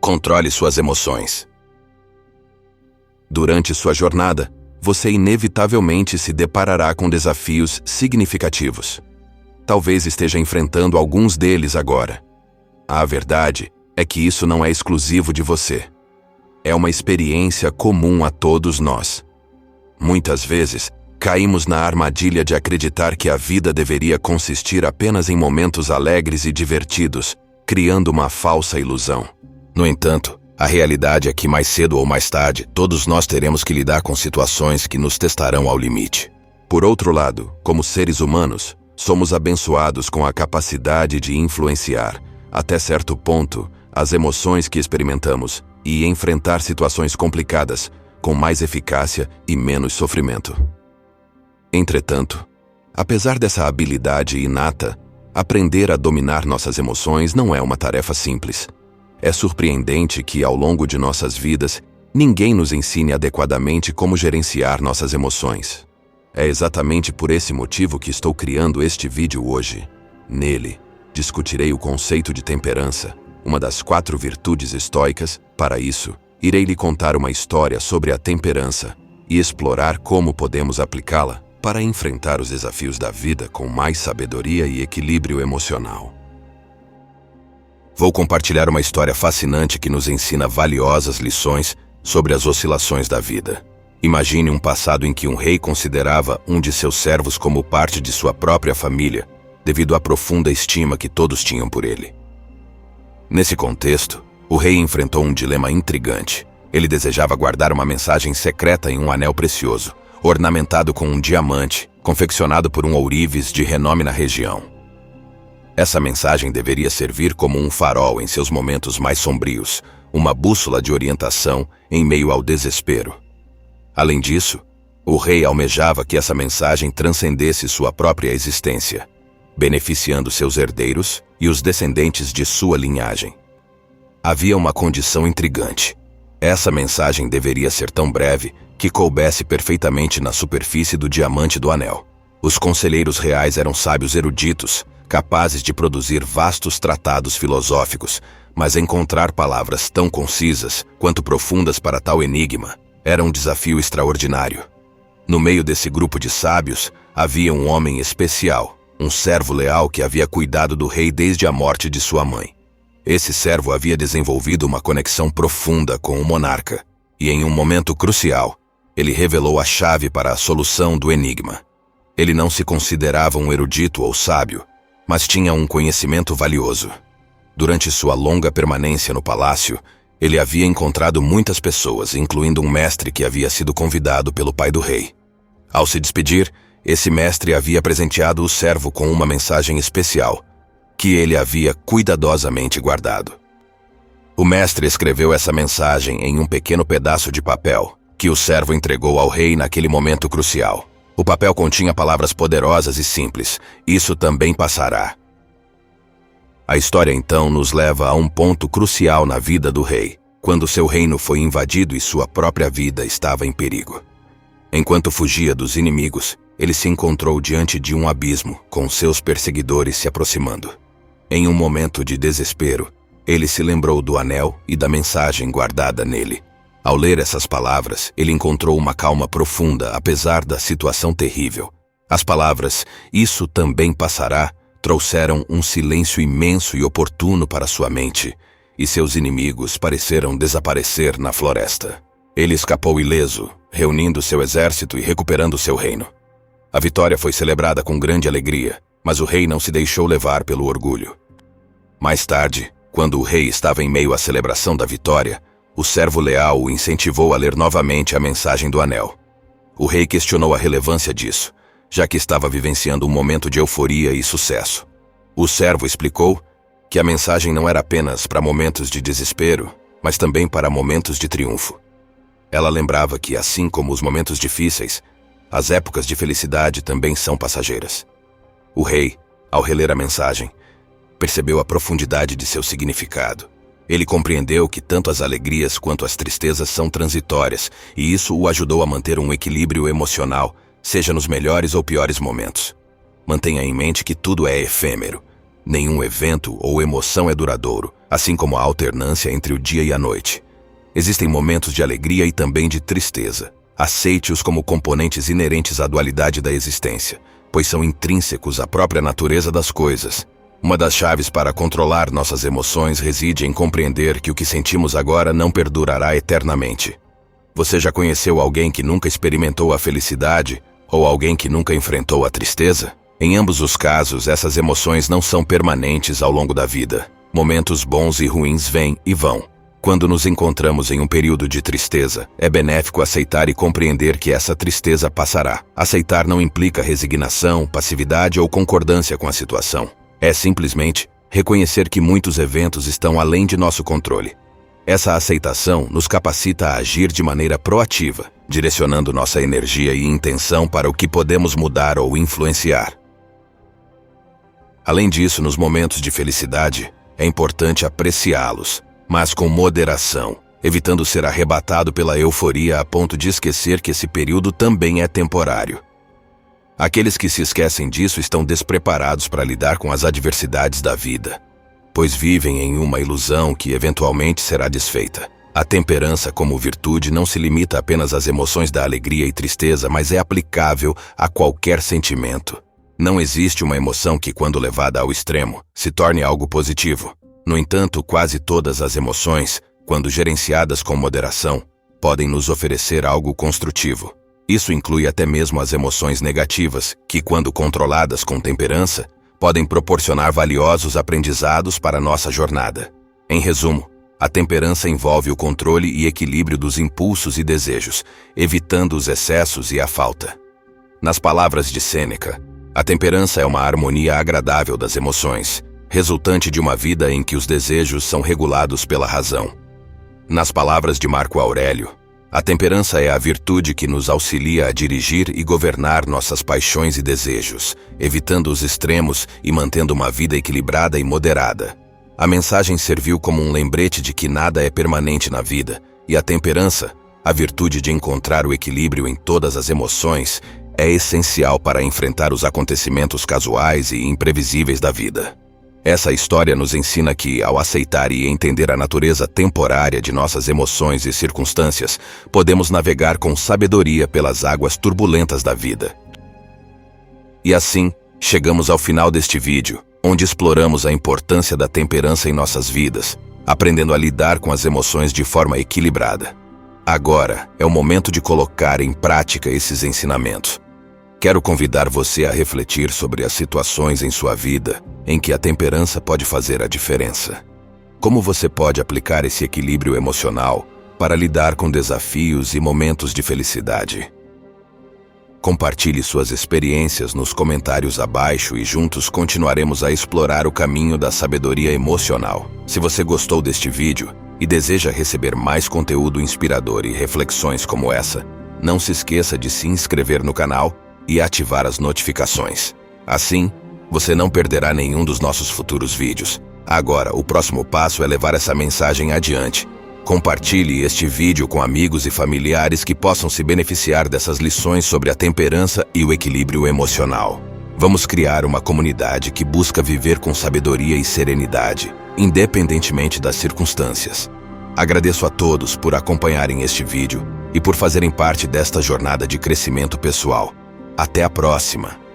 Controle suas emoções. Durante sua jornada, você inevitavelmente se deparará com desafios significativos. Talvez esteja enfrentando alguns deles agora. A verdade é que isso não é exclusivo de você. É uma experiência comum a todos nós. Muitas vezes, caímos na armadilha de acreditar que a vida deveria consistir apenas em momentos alegres e divertidos, criando uma falsa ilusão. No entanto, a realidade é que mais cedo ou mais tarde, todos nós teremos que lidar com situações que nos testarão ao limite. Por outro lado, como seres humanos, somos abençoados com a capacidade de influenciar, até certo ponto, as emoções que experimentamos e enfrentar situações complicadas com mais eficácia e menos sofrimento. Entretanto, apesar dessa habilidade inata, aprender a dominar nossas emoções não é uma tarefa simples. É surpreendente que, ao longo de nossas vidas, ninguém nos ensine adequadamente como gerenciar nossas emoções. É exatamente por esse motivo que estou criando este vídeo hoje. Nele, discutirei o conceito de temperança, uma das 4 virtudes estoicas. Para isso, irei lhe contar uma história sobre a temperança e explorar como podemos aplicá-la para enfrentar os desafios da vida com mais sabedoria e equilíbrio emocional. Vou compartilhar uma história fascinante que nos ensina valiosas lições sobre as oscilações da vida. Imagine um passado em que um rei considerava um de seus servos como parte de sua própria família, devido à profunda estima que todos tinham por ele. Nesse contexto, o rei enfrentou um dilema intrigante. Ele desejava guardar uma mensagem secreta em um anel precioso, ornamentado com um diamante, confeccionado por um ourives de renome na região. Essa mensagem deveria servir como um farol em seus momentos mais sombrios, uma bússola de orientação em meio ao desespero. Além disso, o rei almejava que essa mensagem transcendesse sua própria existência, beneficiando seus herdeiros e os descendentes de sua linhagem. Havia uma condição intrigante. Essa mensagem deveria ser tão breve que coubesse perfeitamente na superfície do diamante do anel. Os conselheiros reais eram sábios eruditos, capazes de produzir vastos tratados filosóficos, mas encontrar palavras tão concisas quanto profundas para tal enigma era um desafio extraordinário. No meio desse grupo de sábios, havia um homem especial, um servo leal que havia cuidado do rei desde a morte de sua mãe. Esse servo havia desenvolvido uma conexão profunda com o monarca, e em um momento crucial, ele revelou a chave para a solução do enigma. Ele não se considerava um erudito ou sábio, mas tinha um conhecimento valioso. Durante sua longa permanência no palácio, ele havia encontrado muitas pessoas, incluindo um mestre que havia sido convidado pelo pai do rei. Ao se despedir, esse mestre havia presenteado o servo com uma mensagem especial, que ele havia cuidadosamente guardado. O mestre escreveu essa mensagem em um pequeno pedaço de papel, que o servo entregou ao rei naquele momento crucial. O papel continha palavras poderosas e simples: "Isso também passará." A história então nos leva a um ponto crucial na vida do rei, quando seu reino foi invadido e sua própria vida estava em perigo. Enquanto fugia dos inimigos, ele se encontrou diante de um abismo, com seus perseguidores se aproximando. Em um momento de desespero, ele se lembrou do anel e da mensagem guardada nele. Ao ler essas palavras, ele encontrou uma calma profunda, apesar da situação terrível. As palavras "isso também passará" trouxeram um silêncio imenso e oportuno para sua mente, e seus inimigos pareceram desaparecer na floresta. Ele escapou ileso, reunindo seu exército e recuperando seu reino. A vitória foi celebrada com grande alegria, mas o rei não se deixou levar pelo orgulho. Mais tarde, quando o rei estava em meio à celebração da vitória, o servo leal o incentivou a ler novamente a mensagem do anel. O rei questionou a relevância disso, já que estava vivenciando um momento de euforia e sucesso. O servo explicou que a mensagem não era apenas para momentos de desespero, mas também para momentos de triunfo. Ela lembrava que, assim como os momentos difíceis, as épocas de felicidade também são passageiras. O rei, ao reler a mensagem, percebeu a profundidade de seu significado. Ele compreendeu que tanto as alegrias quanto as tristezas são transitórias, e isso o ajudou a manter um equilíbrio emocional, seja nos melhores ou piores momentos. Mantenha em mente que tudo é efêmero. Nenhum evento ou emoção é duradouro, assim como a alternância entre o dia e a noite. Existem momentos de alegria e também de tristeza. Aceite-os como componentes inerentes à dualidade da existência, pois são intrínsecos à própria natureza das coisas. Uma das chaves para controlar nossas emoções reside em compreender que o que sentimos agora não perdurará eternamente. Você já conheceu alguém que nunca experimentou a felicidade ou alguém que nunca enfrentou a tristeza? Em ambos os casos, essas emoções não são permanentes ao longo da vida. Momentos bons e ruins vêm e vão. Quando nos encontramos em um período de tristeza, é benéfico aceitar e compreender que essa tristeza passará. Aceitar não implica resignação, passividade ou concordância com a situação. É simplesmente reconhecer que muitos eventos estão além de nosso controle. Essa aceitação nos capacita a agir de maneira proativa, direcionando nossa energia e intenção para o que podemos mudar ou influenciar. Além disso, nos momentos de felicidade, é importante apreciá-los, mas com moderação, evitando ser arrebatado pela euforia a ponto de esquecer que esse período também é temporário. Aqueles que se esquecem disso estão despreparados para lidar com as adversidades da vida, pois vivem em uma ilusão que eventualmente será desfeita. A temperança como virtude não se limita apenas às emoções da alegria e tristeza, mas é aplicável a qualquer sentimento. Não existe uma emoção que, quando levada ao extremo, se torne algo positivo. No entanto, quase todas as emoções, quando gerenciadas com moderação, podem nos oferecer algo construtivo. Isso inclui até mesmo as emoções negativas, que, quando controladas com temperança, podem proporcionar valiosos aprendizados para nossa jornada. Em resumo, a temperança envolve o controle e equilíbrio dos impulsos e desejos, evitando os excessos e a falta. Nas palavras de Sêneca, a temperança é uma harmonia agradável das emoções, resultante de uma vida em que os desejos são regulados pela razão. Nas palavras de Marco Aurélio, a temperança é a virtude que nos auxilia a dirigir e governar nossas paixões e desejos, evitando os extremos e mantendo uma vida equilibrada e moderada. A mensagem serviu como um lembrete de que nada é permanente na vida, e a temperança, a virtude de encontrar o equilíbrio em todas as emoções, é essencial para enfrentar os acontecimentos casuais e imprevisíveis da vida. Essa história nos ensina que, ao aceitar e entender a natureza temporária de nossas emoções e circunstâncias, podemos navegar com sabedoria pelas águas turbulentas da vida. E assim, chegamos ao final deste vídeo, onde exploramos a importância da temperança em nossas vidas, aprendendo a lidar com as emoções de forma equilibrada. Agora é o momento de colocar em prática esses ensinamentos. Quero convidar você a refletir sobre as situações em sua vida em que a temperança pode fazer a diferença. Como você pode aplicar esse equilíbrio emocional para lidar com desafios e momentos de felicidade? Compartilhe suas experiências nos comentários abaixo e juntos continuaremos a explorar o caminho da sabedoria emocional. Se você gostou deste vídeo e deseja receber mais conteúdo inspirador e reflexões como essa, não se esqueça de se inscrever no canal e ativar as notificações. Assim, você não perderá nenhum dos nossos futuros vídeos. Agora, o próximo passo é levar essa mensagem adiante. Compartilhe este vídeo com amigos e familiares que possam se beneficiar dessas lições sobre a temperança e o equilíbrio emocional. Vamos criar uma comunidade que busca viver com sabedoria e serenidade, independentemente das circunstâncias. Agradeço a todos por acompanharem este vídeo e por fazerem parte desta jornada de crescimento pessoal. Até a próxima!